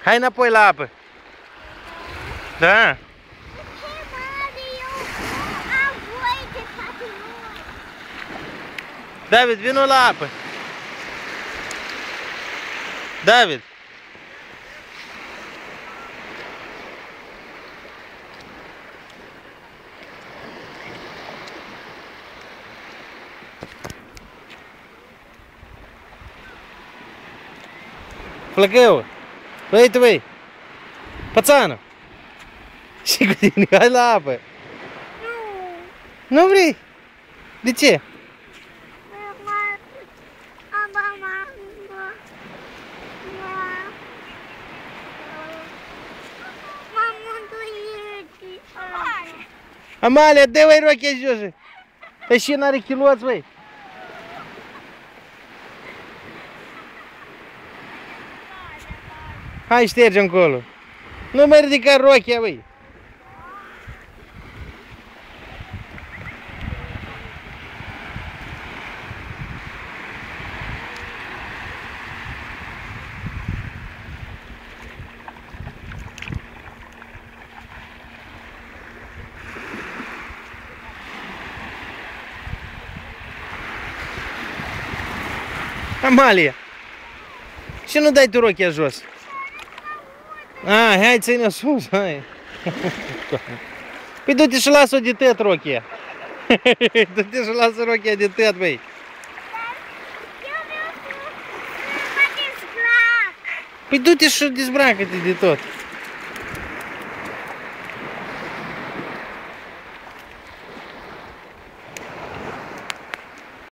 Hai înapoi la apă. Da. David, vino la apă. David. Flăcău. Băi tu, băi. Pățană. Și cu tine, hai la apă. Nu. Nu vrei? De ce? Amalia, dă-i, băi, rochia jos. Păi și n-are chiloți, băi. Hai, șterge încolo. Nu mai ridica rochia, băi. Amalia, și nu dai tu rochia jos? Hai, ține-o sus, hai. Păi du-te și lasă-o de tăt rochia. Du-te și lasă rochia de tăt, băi. Păi du-te și dezbracă-te de tot.